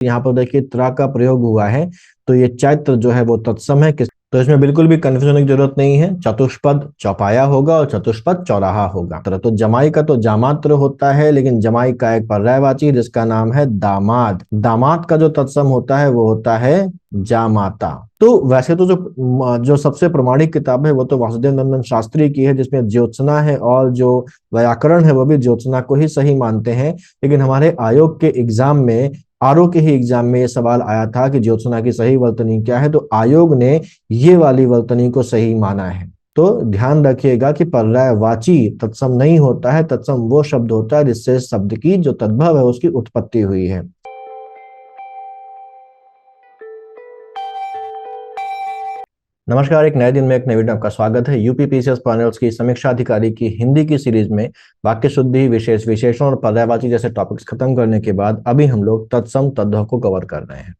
यहाँ पर देखिए त्रा का प्रयोग हुआ है, तो ये चैत्र जो है वो तत्सम है। तो इसमें बिल्कुल भी कंफ्यूजन होने की जरूरत नहीं है। चतुष्पद चौपाया होगा और चतुष्पद चौराहा होगा। तो जमाई का तो जामात्र होता है, लेकिन जमाई का एक पर्यायवाची जिसका नाम है दामाद। दामाद का जो तत्सम होता है वो होता है जामाता। तो वैसे तो जो सबसे प्रमाणिक किताब है वो तो वासुदेव नंदन शास्त्री की है, जिसमें ज्योत्सना है और जो व्याकरण है वो भी ज्योत्सना को ही सही मानते हैं। लेकिन हमारे आयोग के एग्जाम में, आरओ के ही एग्जाम में ये सवाल आया था कि ज्योत्सना की सही वर्तनी क्या है, तो आयोग ने ये वाली वर्तनी को सही माना है। तो ध्यान रखिएगा कि पर्यायवाची तत्सम नहीं होता है। तत्सम वो शब्द होता है जिससे शब्द की जो तद्भव है उसकी उत्पत्ति हुई है। नमस्कार, एक नए दिन में एक नए वीडियो में आपका स्वागत है। यूपी पीसीएस पैनल्स की समीक्षा अधिकारी की हिंदी की सीरीज में वाक्य शुद्धि, विशेष विशेषण और पर्यायवाची जैसे टॉपिक्स खत्म करने के बाद अभी हम लोग तत्सम तद्भव को कवर कर रहे हैं।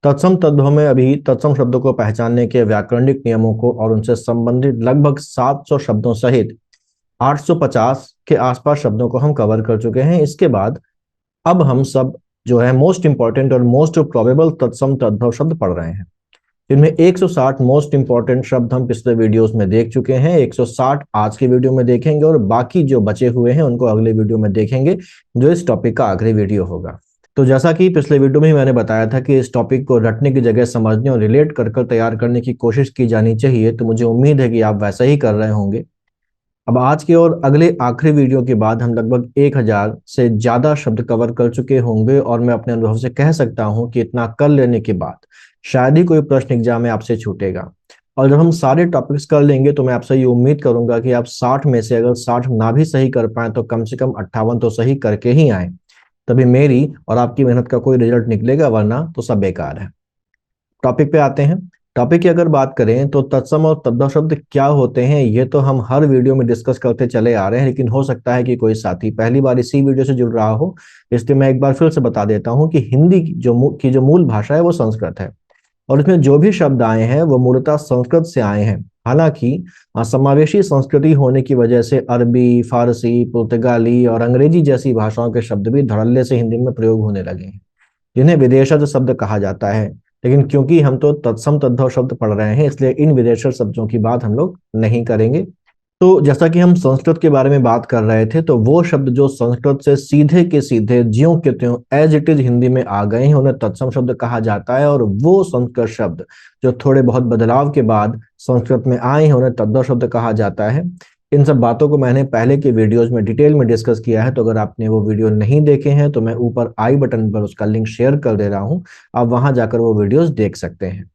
तत्सम तद्भव में अभी तत्सम शब्दों को पहचानने के व्याकरणिक नियमों को और उनसे संबंधित लगभग 700 शब्दों सहित 850 के आसपास शब्दों को हम कवर कर चुके हैं। इसके बाद अब हम सब जो है मोस्ट इंपॉर्टेंट और मोस्ट प्रोबेबल तत्सम तद्भव शब्द पढ़ रहे हैं। इनमें 160 मोस्ट इंपॉर्टेंट शब्द हम पिछले वीडियोस में देख चुके हैं। 160 आज के वीडियो में देखेंगे और बाकी जो बचे हुए हैं उनको अगले वीडियो में देखेंगे, जो इस टॉपिक का आखिरी वीडियो होगा। तो जैसा कि पिछले वीडियो में ही मैंने बताया था कि इस टॉपिक को रटने की जगह समझने और रिलेट कर तैयार करने की कोशिश की जानी चाहिए, तो मुझे उम्मीद है कि आप वैसा ही कर रहे होंगे। अब आज के और अगले आखिरी वीडियो के बाद हम लगभग 1000 से ज्यादा शब्द कवर कर चुके होंगे और मैं अपने अनुभव से कह सकता हूं कि इतना कर लेने के बाद शायद ही कोई प्रश्न एग्जाम में आपसे छूटेगा। और जब हम सारे टॉपिक्स कर लेंगे तो मैं आपसे ये उम्मीद करूंगा कि आप 60 में से अगर 60 ना भी सही कर पाए तो कम से कम 58 तो सही करके ही आए, तभी मेरी और आपकी मेहनत का कोई रिजल्ट निकलेगा, वरना तो सब बेकार है। टॉपिक पे आते हैं। टॉपिक की अगर बात करें तो तत्सम और तद्भव शब्द क्या होते हैं, ये तो हम हर वीडियो में डिस्कस करते चले आ रहे हैं, लेकिन हो सकता है कि कोई साथी पहली बार इसी वीडियो से जुड़ रहा हो, इसलिए मैं एक बार फिर से बता देता हूं कि हिंदी की जो मूल भाषा है वो संस्कृत है और इसमें जो भी शब्द आए हैं वो मूलतः संस्कृत से आए हैं। हालांकि समावेशी संस्कृति होने की वजह से अरबी, फारसी, पुर्तगाली और अंग्रेजी जैसी भाषाओं के शब्द भी धड़ल्ले से हिंदी में प्रयोग होने लगे हैं, जिन्हें विदेशज शब्द कहा जाता है। लेकिन क्योंकि हम तो तत्सम तद्भव शब्द पढ़ रहे हैं, इसलिए इन विदेशज शब्दों की बात हम लोग नहीं करेंगे। तो जैसा कि हम संस्कृत के बारे में बात कर रहे थे, तो वो शब्द जो संस्कृत से सीधे के सीधे ज्यों के त्यों एज इट इज हिंदी में आ गए हैं उन्हें तत्सम शब्द कहा जाता है। और वो संस्कृत शब्द जो थोड़े बहुत बदलाव के बाद संस्कृत में आए हैं उन्हें तद्भव शब्द कहा जाता है। इन सब बातों को मैंने पहले के वीडियोज में डिटेल में डिस्कस किया है, तो अगर आपने वो वीडियो नहीं देखे हैं तो मैं ऊपर आई बटन पर उसका लिंक शेयर कर दे रहा हूं, आप वहां जाकर वो वीडियोज देख सकते हैं।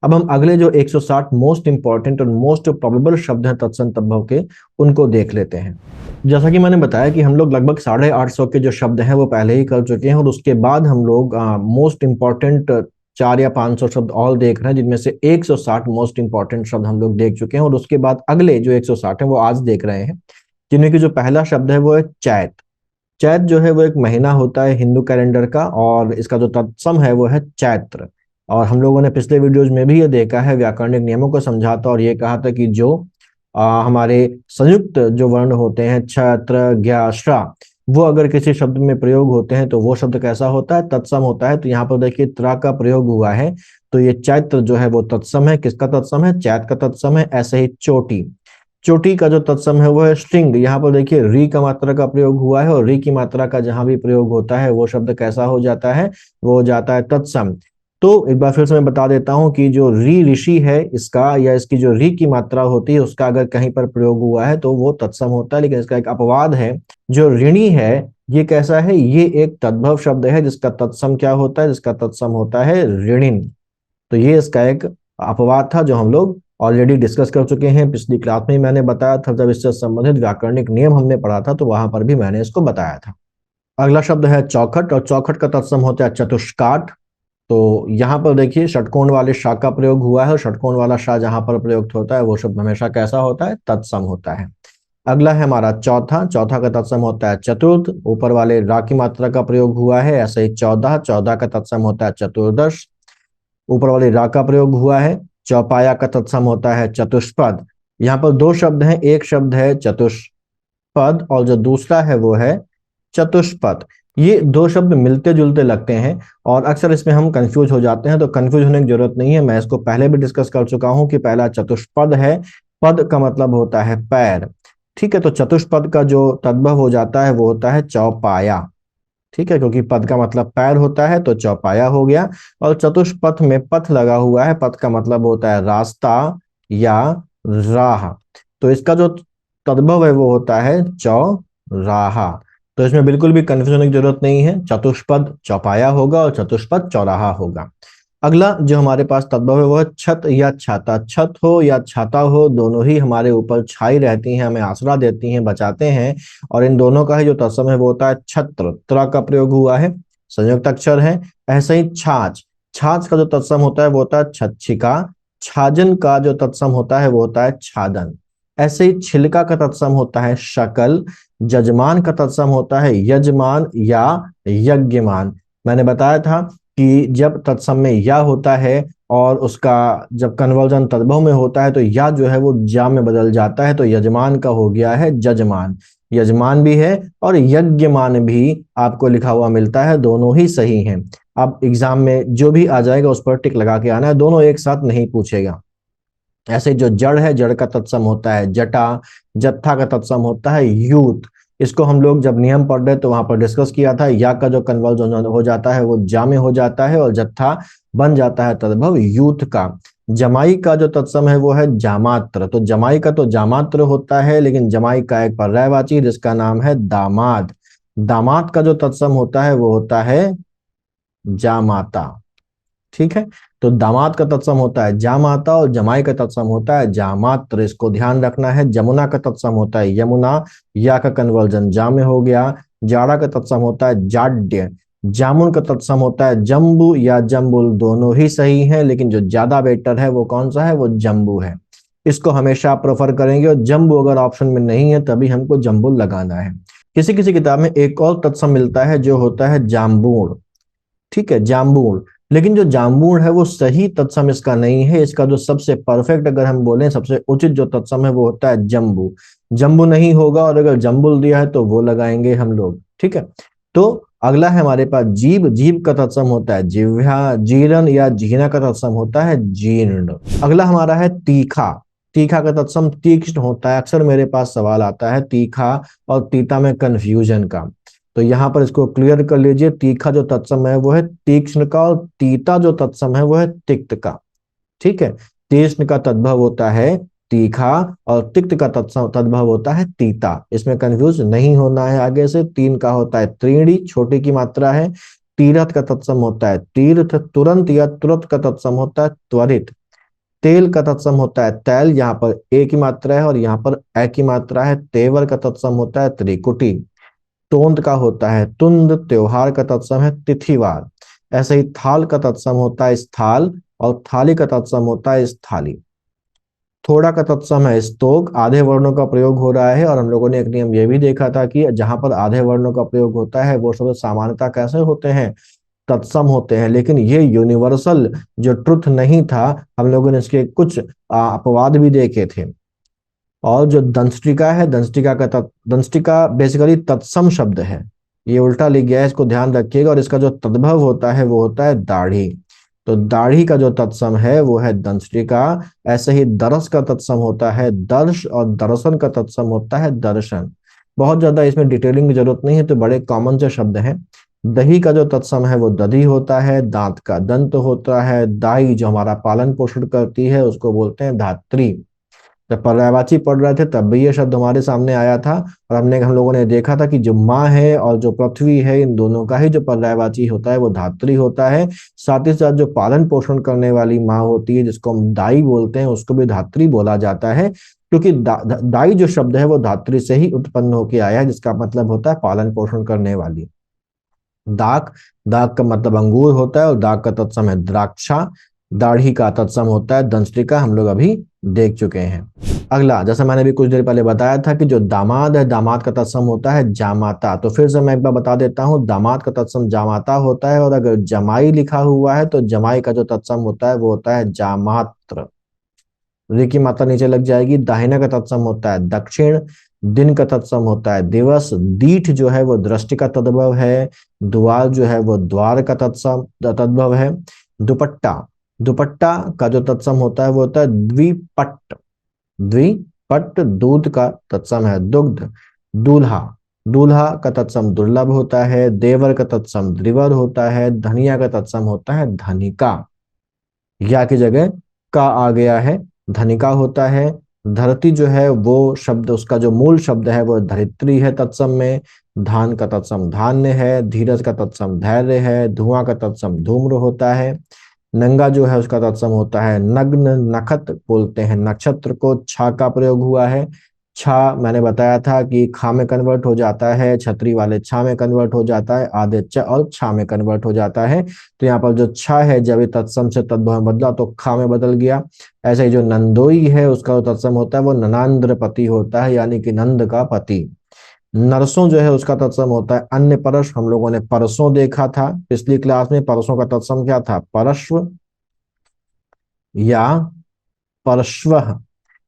अब हम अगले जो 160 मोस्ट इंपॉर्टेंट और मोस्ट प्रोबेबल शब्द हैं तत्सम तद्भव के, उनको देख लेते हैं। जैसा कि मैंने बताया कि हम लोग लगभग 850 के जो शब्द हैं वो पहले ही कर चुके हैं और उसके बाद हम लोग मोस्ट इंपॉर्टेंट 400 या 500 शब्द और देख रहे हैं, जिनमें से 160 मोस्ट इंपॉर्टेंट शब्द हम लोग देख चुके हैं और उसके बाद अगले जो 160 हैं वो आज देख रहे हैं, जिनमें की जो पहला शब्द है वो है चैत। चैत जो है वो एक महीना होता है हिंदू कैलेंडर का और इसका जो तत्सम है वो है चैत्र। और हम लोगों ने पिछले वीडियोज में भी ये देखा है, व्याकरणिक नियमों को समझा था और ये कहा था कि जो हमारे संयुक्त जो वर्ण होते हैं छत्र ज्ञ श्रा, वो अगर किसी शब्द में प्रयोग होते हैं तो वो शब्द कैसा होता है, तत्सम होता है। तो यहाँ पर देखिए त्रा का प्रयोग हुआ है, तो ये चैत्र जो है वो तत्सम है। किसका तत्सम है? चैत का तत्सम है। ऐसे ही चोटी, चोटी का जो तत्सम है वो है स्ट्रिंग। यहाँ पर देखिए री का मात्रा का प्रयोग हुआ है और री की मात्रा का जहां भी प्रयोग होता है वो शब्द कैसा हो जाता है, वो हो जाता है तत्सम। तो एक बार फिर से मैं बता देता हूं कि जो री ऋषि है इसका, या इसकी जो री की मात्रा होती है उसका अगर कहीं पर प्रयोग हुआ है तो वो तत्सम होता है। लेकिन इसका एक अपवाद है, जो ऋणी है ये कैसा है, ये एक तद्भव शब्द है जिसका तत्सम क्या होता है, जिसका तत्सम होता है ऋणिन। तो ये इसका एक अपवाद था जो हम लोग ऑलरेडी डिस्कस कर चुके हैं। पिछली क्लास में ही मैंने बताया था, जब इससे संबंधित व्याकरणिक नियम हमने पढ़ा था तो वहां पर भी मैंने इसको बताया था। अगला शब्द है चौखट और चौखट का तत्सम होता है चतुष्काठ। तो यहाँ पर देखिए षटकोण वाले शा का प्रयोग हुआ है और षटकोण वाला शा जहां पर प्रयुक्त होता है वो शब्द हमेशा कैसा होता है, तत्सम होता है। अगला है हमारा चौथा, चौथा का तत्सम होता है चतुर्थ। ऊपर वाले रा की मात्रा का प्रयोग हुआ है। ऐसे ही 14, 14 का तत्सम होता है चतुर्दश। ऊपर वाले रा का प्रयोग हुआ है। चौपाया का तत्सम होता है चतुष्पद। यहाँ पर दो शब्द हैं, एक शब्द है चतुष्पद और जो दूसरा है वो है चतुष्पद। ये दो शब्द मिलते जुलते लगते हैं और अक्सर इसमें हम कंफ्यूज हो जाते हैं, तो कंफ्यूज होने की जरूरत नहीं है। मैं इसको पहले भी डिस्कस कर चुका हूं कि पहला चतुष्पद है, पद का मतलब होता है पैर। ठीक है, तो चतुष्पद का जो तद्भव हो जाता है वो होता है चौपाया। ठीक है, क्योंकि पद का मतलब पैर होता है तो चौपाया हो गया। और चतुष्पथ में पथ लगा हुआ है, पथ का मतलब होता है रास्ता या राह, तो इसका जो तद्भव है वो होता है चौराहा। तो इसमें बिल्कुल भी कंफ्यूजन होने की जरूरत नहीं है, चतुष्पद चौपाया होगा और चतुष्पद चौराहा होगा। अगला जो हमारे पास तद्भव है वो है छत या छाता। छत हो या छाता हो, दोनों ही हमारे ऊपर छाई रहती हैं, हमें आसरा देती हैं, बचाते हैं। और इन दोनों का ही जो तत्सम है वो होता है छत्र, त्र का प्रयोग हुआ है, संयुक्त अक्षर है। ऐसे ही छाछ, छाछ का जो तत्सम होता है वो होता है छच्छिका। छाजन का जो तत्सम होता है वो होता है छादन। ऐसे ही छिलका का तत्सम होता है शकल। जजमान का तत्सम होता है यजमान या यज्ञमान। मैंने बताया था कि जब तत्सम में या होता है और उसका जब कन्वर्जन तद्भव में होता है तो या जो है वो जा में बदल जाता है, तो यजमान का हो गया है जजमान। यजमान भी है और यज्ञमान भी आपको लिखा हुआ मिलता है, दोनों ही सही हैं। अब एग्जाम में जो भी आ जाएगा उस पर टिक लगा के आना है, दोनों एक साथ नहीं पूछेगा। ऐसे जो जड़ है, जड़ का तत्सम होता है जटा। जत्था का तत्सम होता है यूथ। इसको हम लोग जब नियम पढ़ रहे तो वहां पर डिस्कस किया था। या का जो कन्वर्जन हो जाता है वो जा में हो जाता है और जत्था बन जाता है तद्भव यूथ का। जमाई का जो तत्सम है वो है जामात्र। तो जमाई का तो जामात्र होता है, लेकिन जमाई का एक पर्यायवाची जिसका नाम है दामाद। दामाद का जो तत्सम होता है वो होता है जामाता। ठीक है, तो दामाद का तत्सम होता है जामाता और जमाई का तत्सम होता है जामात्र, इसको ध्यान रखना है। जमुना का तत्सम होता है यमुना, या का कन्वर्जन जा में हो गया। जाड़ा का तत्सम होता है जाड्य। जामुन का तत्सम होता है जम्बू या जम्बुल, दोनों ही सही हैं, लेकिन जो ज्यादा बेटर है वो कौन सा है, वो जम्बू है। इसको हमेशा आप प्रेफर करेंगे, और जम्बू अगर ऑप्शन में नहीं है तभी हमको जम्बुल लगाना है। किसी किसी किताब में एक और तत्सम मिलता है जो होता है जाम्बूर। ठीक है, जाम्बूर। लेकिन जो जाम्बूर है वो सही तत्सम इसका नहीं है। इसका जो सबसे परफेक्ट अगर हम बोलें, सबसे उचित जो तत्सम है वो होता है जम्बू। जम्बू नहीं होगा, और अगर जम्बुल दिया है तो वो लगाएंगे हम लोग। ठीक है, तो अगला है हमारे पास जीभ। जीभ का तत्सम होता है जिह्वा। जीर्ण या जीना का तत्सम होता है जीर्ण। अगला हमारा है तीखा। तीखा का तत्सम तीक्ष्ण होता है। अक्सर मेरे पास सवाल आता है तीखा और तीता में कंफ्यूजन का, तो यहाँ पर इसको क्लियर कर लीजिए। तीखा जो तत्सम है वो है तीक्ष्ण का, और तीता जो तत्सम है वो है तिक्त का। ठीक है, तीक्ष्ण का तद्भव होता है तीखा और तिक्त का तत्सम तद्भव होता है तीता। इसमें कंफ्यूज नहीं होना है आगे से। तीन का होता है त्रीणी, छोटी की मात्रा है। तीरथ का तत्सम होता है तीर्थ। तुरंत या तुरंत का तत्सम होता है त्वरित। तेल का तत्सम होता है तैल, यहाँ पर ए की मात्रा है और यहाँ पर ए की मात्रा है। तेवर का तत्सम होता है त्रिकुटी। तोंद का होता है तुंद। त्योहार का तत्सम है तिथिवार। ऐसे ही थाल का तत्सम होता है स्थाल, और थाली का तत्सम होता है स्थाली। थोड़ा का तत्सम है स्तोक। आधे वर्णों का प्रयोग हो रहा है, और हम लोगों ने एक नियम ये भी देखा था कि जहां पर आधे वर्णों का प्रयोग होता है वो सब सामान्यता कैसे होते हैं, तत्सम होते हैं। लेकिन ये यूनिवर्सल जो ट्रुथ नहीं था, हम लोगों ने इसके कुछ अपवाद भी देखे थे। और जो दंष्टिका है, दंष्टिका बेसिकली तत्सम शब्द है। ये उल्टा लिख गया है, इसको ध्यान रखिएगा। और इसका जो तद्भव होता है वो होता है दाढ़ी। तो दाढ़ी का जो तत्सम है वो है दंष्टिका। ऐसे ही दरस का तत्सम होता है दर्श, और दर्शन का तत्सम होता है दर्शन। बहुत ज्यादा इसमें डिटेलिंग की जरूरत नहीं है, तो बड़े कॉमन से शब्द हैं। दही का जो तत्सम है वो दधी होता है। दांत का दंत होता है। दाई जो हमारा पालन पोषण करती है उसको बोलते हैं धात्री। जब पर्यायवाची पढ़ रहे थे तब भी ये शब्द हमारे सामने आया था, और हम लोगों ने देखा था कि जो माँ है और जो पृथ्वी है, इन दोनों का ही जो पर्यायवाची होता है वो धात्री होता है। साथ ही साथ जो पालन पोषण करने वाली माँ होती है जिसको हम दाई बोलते हैं, उसको भी धात्री बोला जाता है, क्योंकि दाई जो शब्द है वो धात्री से ही उत्पन्न होकर आया है, जिसका मतलब होता है पालन पोषण करने वाली। दाक, दाक का मतलब अंगूर होता है, और दाक का तत्सम है द्राक्षा। दाढ़ी का तत्सम होता है दंष्टिका, हम लोग अभी देख चुके हैं। अगला, जैसा मैंने भी कुछ देर पहले बताया था कि जो दामाद है, दामाद का तत्सम होता है जामाता। तो फिर से मैं एक बार बता देता हूँ, दामाद का तत्सम जामाता होता है, और अगर जमाई लिखा हुआ है तो जमाई का जो तत्सम होता है वो होता है जामात्र। री की मात्रा नीचे लग जाएगी। दाहिना का तत्सम होता है दक्षिण। दिन का तत्सम होता है दिवस, दीठ जो है वो दृष्टि का तद्भव है, द्वार जो है वो द्वार का तत्सम तद्भव है, दुपट्टा, दुपट्टा का जो तत्सम होता है वो होता है द्विपट, द्विपट दूध का तत्सम है दुग्ध, दूल्हा, दूल्हा का तत्सम दुर्लभ होता है, देवर का तत्सम द्विवर होता है, धनिया का तत्सम होता है धनिका, या की जगह का आ गया है, धनिका होता है। धरती जो है वो शब्द, उसका जो मूल शब्द है वो धरित्री है तत्सम में, धान का तत्सम धान्य है, धीरज का तत्सम धैर्य है, धुआं का तत्सम धूम्र होता है, नंगा जो है उसका तत्सम होता है नग्न, नखत बोलते हैं नक्षत्र को, छा का प्रयोग हुआ है, छा मैंने बताया था कि खा में कन्वर्ट हो जाता है, छतरी वाले छा में कन्वर्ट हो जाता है, आधे च और छा में कन्वर्ट हो जाता है। तो यहाँ पर जो छा है जब ये तत्सम से तद्भव में बदला तो खा में बदल गया। ऐसे ही जो नंदोई है उसका जो तत्सम होता है वो ननांद्र पति होता है, यानी कि नंद का पति। नरसों जो है उसका तत्सम होता है अन्य परश, हम लोगों ने परसों देखा था पिछली क्लास में, परसों का तत्सम क्या था, परश्व या परश्व,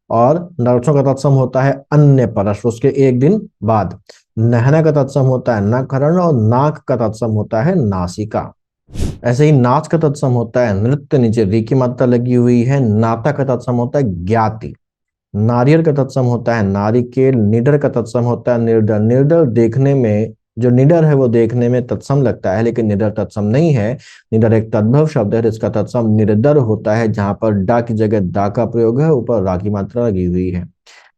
और नरसों का तत्सम होता है अन्य परश, उसके एक दिन बाद। नहना का तत्सम होता है नखरण, और नाक का तत्सम होता है नासिका। ऐसे ही नाच का तत्सम होता है नृत्य, नीचे री की मात्रा लगी हुई है। नाता का तत्सम होता है ज्ञाति। नारियल का तत्सम होता है नारिकेल। निडर का तत्सम होता है निर्डर। निर्डर देखने में, जो निडर है वो देखने में तत्सम लगता है लेकिन निडर तत्सम नहीं है। निडर एक तद्भव शब्द है जिसका तत्सम निर्दर होता है, जहां पर डा की जगह दा का प्रयोग है, ऊपर रा की मात्रा लगी हुई है।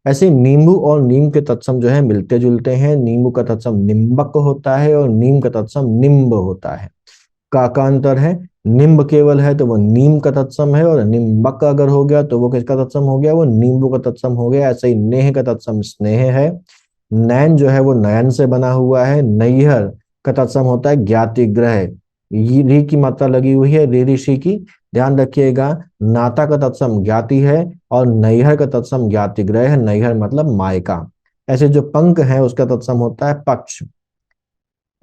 ऐसे नींबू और नीम के तत्सम जो है मिलते जुलते हैं। नींबू का तत्सम निम्बक होता है और नीम का तत्सम निम्ब होता है। का अंतर है, निम्ब केवल है तो वो नीम का तत्सम है, और निम्बक अगर हो गया तो वो किसका तत्सम हो गया, वो नींबू का तत्सम हो गया। ऐसे ही नेह का तत्सम स्नेह है। नैन जो है वो नयन से बना हुआ है। नैहर का तत्सम होता है ज्ञाति ग्रह, री की मात्रा लगी हुई है री ऋषि की, ध्यान रखिएगा। नाता का तत्सम ज्ञाति है और नैहर का तत्सम ज्ञाति ग्रह है, नैहर मतलब मायका। ऐसे जो पंख है उसका तत्सम होता है पक्ष,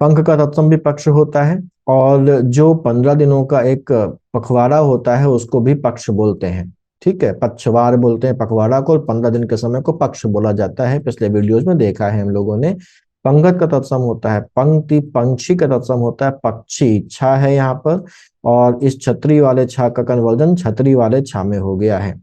पंख का तत्सम भी पक्ष होता है। और जो 15 दिनों का एक पखवाड़ा होता है उसको भी पक्ष बोलते हैं, ठीक है, पक्षवार बोलते हैं पखवाड़ा को, और 15 दिन के समय को पक्ष बोला जाता है, पिछले वीडियोज में देखा है हम लोगों ने। पंगत का तत्सम होता है पंक्ति, पंछी का तत्सम होता है पक्षी, छा है यहाँ पर, और इस छतरी वाले छा का कन्वर्जन छतरी वाले छा में हो गया है।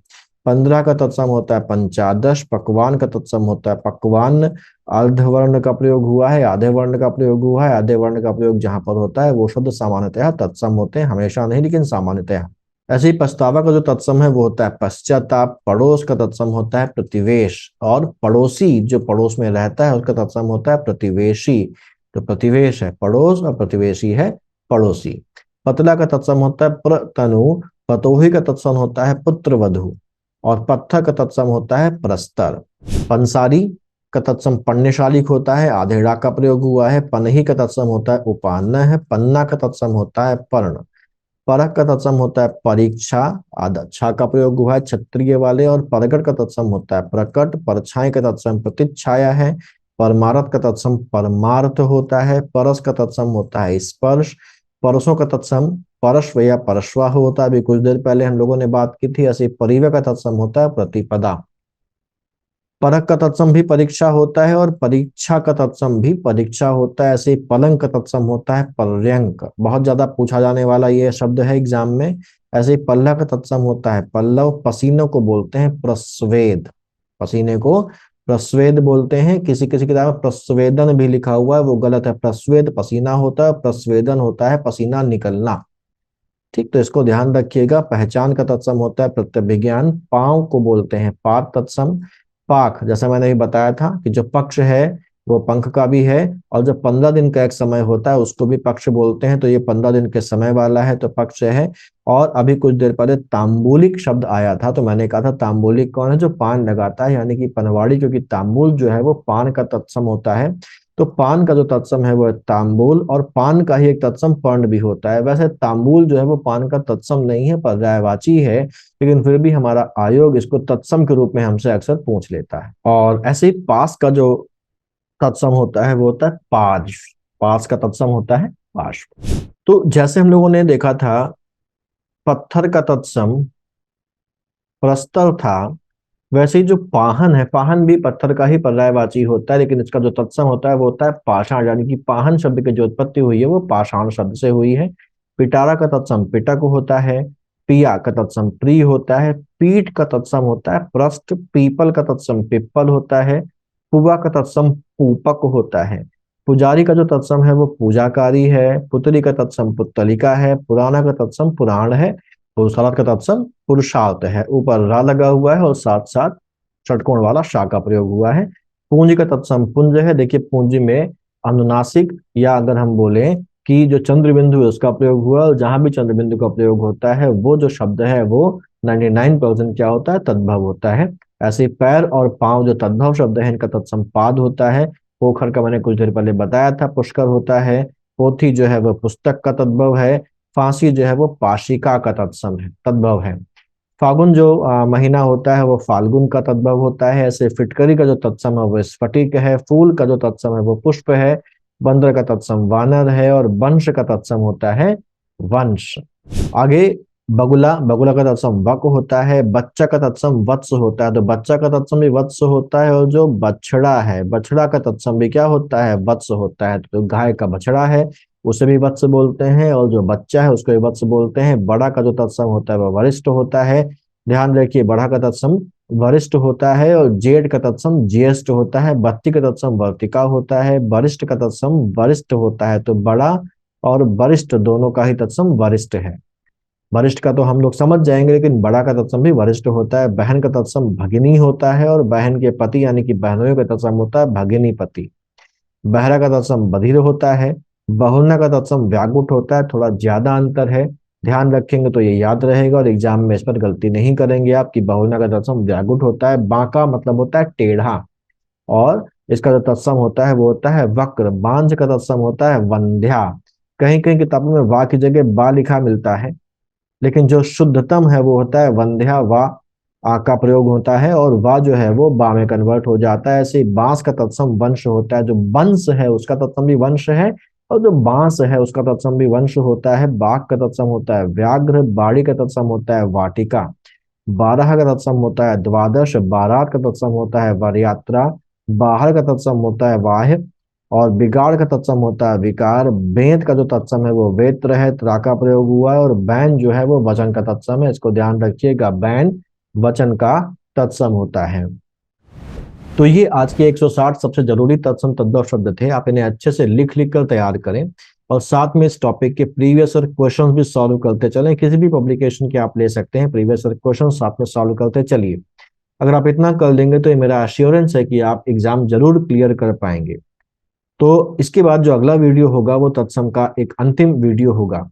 15 का तत्सम होता है पंचादश। पकवान का तत्सम होता है पकवान, अर्धवर्ण का प्रयोग हुआ है, आधे वर्ण का प्रयोग हुआ है। आधे वर्ण का प्रयोग जहां पर होता है वो शब्द सामान्यतः तत्सम होते हैं, हमेशा नहीं लेकिन सामान्यतः। ऐसे ही पछतावा का जो तत्सम है वो होता है पश्चाताप। पड़ोस का तत्सम होता है प्रतिवेश, और पड़ोसी जो पड़ोस में रहता है उसका तत्सम होता है प्रतिवेशी। तो प्रतिवेश है पड़ोस और प्रतिवेशी है पड़ोसी। पतला का तत्सम होता है प्रतनु। पतोही का तत्सम होता है पुत्र वधु, और पत्थर का तत्सम होता है प्रस्तर। पंसारी का तत्सम पण्यशालिक होता है, आधेड़ा का प्रयोग हुआ है। पनही का तत्सम होता है उपान्न है। पन्ना का तत्सम होता है पर्ण। परख का तत्सम होता है परीक्षा, आधा छा का प्रयोग हुआ है क्षत्रिय वाले। और परगट का तत्सम होता है प्रकट। परछाई का तत्सम प्रतिच्छाया है। परमारथ का तत्सम परमार्थ होता है। परस का तत्सम होता है स्पर्श। परसों का तत्सम परश्व या परश्वा होता है, अभी कुछ देर पहले हम लोगों ने बात की थी। ऐसे परिव्यय का तत्सम होता है प्रतिपदा। परख का तत्सम भी परीक्षा होता है, और परीक्षा का तत्सम भी परीक्षा होता है। ऐसे ही पलंग का तत्सम होता है पर्यंक, बहुत ज्यादा पूछा जाने वाला ये शब्द है एग्जाम में। ऐसे ही पल्लव का तत्सम होता है पल्लव। पसीनों को बोलते हैं प्रस्वेद, पसीने को प्रस्वेद बोलते हैं। किसी किसी किताब में प्रस्वेदन भी लिखा हुआ है, वो गलत है। प्रस्वेद पसीना होता है, प्रस्वेदन होता है पसीना निकलना, ठीक। तो इसको ध्यान रखिएगा। पहचान का तत्सम होता है प्रत्यभिज्ञान। पांव को बोलते हैं पाद तत्सम। पाख, जैसा मैंने भी बताया था कि जो पक्ष है वो पंख का भी है, और जो 15 दिन का एक समय होता है उसको भी पक्ष बोलते हैं। तो ये 15 दिन के समय वाला है तो पक्ष है। और अभी कुछ देर पहले तांबूलिक शब्द आया था, तो मैंने कहा था तांबूलिक कौन है, जो पान लगाता है, यानी कि पनवाड़ी, क्योंकि तांबूल जो है वो पान का तत्सम होता है। तो पान का जो तत्सम है वो है तांबूल, और पान का ही एक तत्सम पर्ण भी होता है। वैसे तांबूल जो है वो पान का तत्सम नहीं है, पर्यायवाची है, लेकिन फिर भी हमारा आयोग इसको तत्सम के रूप में हमसे अक्सर पूछ लेता है। और ऐसे ही पास का जो तत्सम होता है वो होता है पार्श्व, पास का तत्सम होता है पार्श्व। तो जैसे हम लोगों ने देखा था, पत्थर का तत्सम प्रस्तर था, वैसे ही जो पाहन है, पाहन भी पत्थर का ही पर्यायवाची होता है, लेकिन इसका जो तत्सम होता है वो होता है पाषाण, यानी कि पाहन शब्द की जो उत्पत्ति हुई है वो पाषाण शब्द से हुई है। पिटारा का तत्सम पिटक होता है। पिया का तत्सम प्रिय होता है। पीठ का तत्सम होता है पृष्ठ। पीपल का तत्सम पिप्पल होता है। पुआ का तत्सम पूपक होता है। पुजारी का जो तत्सम है वो पूजाकारी है। पुतली का तत्सम पुत्तलिका है। पुराना का तत्सम पुराण है। पुरुषार्थ का तत्सम पुरुषार्थ है। ऊपर रा लगा हुआ है और साथ साथ षटकोण वाला शा का प्रयोग हुआ है। पूंज का तत्सम पुंज है। देखिए पूंज में अनुनासिक, या अगर हम बोले कि जो चंद्र बिंदु है उसका प्रयोग हुआ, और जहां भी चंद्र बिंदु का प्रयोग होता है वो जो शब्द है वो 99% क्या होता है, तद्भव होता है। ऐसे पैर और पांव जो तद्भव शब्द है इनका तत्सम पाद होता है। पोखर का मैंने कुछ देर पहले बताया था पुष्कर होता है। पोथी जो है वह पुस्तक का तद्भव है। फांसी जो है वो पाशिका का तत्सम है, तद्भव है। फागुन जो महीना होता है वो फाल्गुन का तद्भव होता है। ऐसे फिटकरी का जो तत्सम है वो स्फटिक है। फूल का जो तत्सम है वो पुष्प है। बंदर का तत्सम वानर है। और वंश का तत्सम होता है वंश। आगे बगुला, बगुला का तत्सम वक होता है। बच्चा का तत्सम वत्स होता है, तो बच्चा का तत्सम भी वत्स होता है। और जो बछड़ा है, बछड़ा का तत्सम भी क्या होता है, वत्स होता है। तो गाय का बछड़ा है उसे भी वत्स बोलते हैं, और जो बच्चा है उसको भी वत्स बोलते हैं। बड़ा का जो तत्सम होता है वह वरिष्ठ होता है। ध्यान रखिए बड़ा का तत्सम वरिष्ठ होता है। और जेठ का तत्सम ज्येष्ठ होता है। बत्ती का तत्सम वर्तिका होता है। वरिष्ठ का तत्सम वरिष्ठ होता है। तो बड़ा और वरिष्ठ दोनों का ही तत्सम वरिष्ठ है। वरिष्ठ का तो हम लोग समझ जाएंगे, लेकिन बड़ा का तत्सम भी वरिष्ठ होता है। बहन का तत्सम भगिनी होता है। और बहन के पति यानी कि बहनों का तत्सम होता है भगिनी पति। बहरा का तत्सम बधिर होता है। बहुलना का तत्सम व्याकुट होता है। थोड़ा ज्यादा अंतर है, ध्यान रखेंगे तो ये याद रहेगा और एग्जाम में इस पर गलती नहीं करेंगे आप, कि बहुलना का तत्सम व्याकुट होता है। बांका मतलब होता है टेढ़ा, और इसका जो तत्सम होता है वो होता है वक्र। बांझ का तत्सम होता है वंध्या। कहीं कहीं किताबों में वा की जगह बा लिखा मिलता है, लेकिन जो शुद्धतम है वो होता है वंध्या वा। आ का प्रयोग होता है और वा जो है वो बा में कन्वर्ट हो जाता है। ऐसे ही बांस का तत्सम वंश होता है। जो बंश है उसका तत्सम भी वंश है, और जो बांस है उसका तत्सम भी वंश होता है। बाघ का तत्सम होता है व्याघ्र। बाड़ी का तत्सम होता है वाटिका। बारह का तत्सम होता है द्वादश। बारात का तत्सम होता है वरयात्रा। बाहर का तत्सम होता है वाह्य। और बिगाड़ का तत्सम होता है विकार। बेंत का जो तत्सम है वो वेत्र है, त्रा का प्रयोग हुआ है। और बैन जो है वो वचन का तत्सम है, इसको ध्यान रखिएगा, बैन वचन का तत्सम होता है। तो ये आज के 160 सबसे जरूरी तत्सम तद्भव शब्द थे। आप इन्हें अच्छे से लिख लिख कर तैयार करें, और साथ में इस टॉपिक के प्रीवियस और क्वेश्चंस भी सॉल्व करते चलें। किसी भी पब्लिकेशन के आप ले सकते हैं, प्रीवियस और क्वेश्चन साथ में सॉल्व करते चलिए। अगर आप इतना कर लेंगे तो ये मेरा अश्योरेंस है कि आप एग्जाम जरूर क्लियर कर पाएंगे। तो इसके बाद जो अगला वीडियो होगा वो तत्सम का एक अंतिम वीडियो होगा।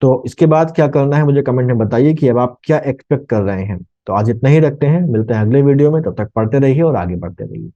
तो इसके बाद क्या करना है मुझे कमेंट में बताइए कि अब आप क्या एक्सपेक्ट कर रहे हैं। तो आज इतना ही रखते हैं, मिलते हैं अगले वीडियो में। तब तक पढ़ते रहिए और आगे बढ़ते रहिए।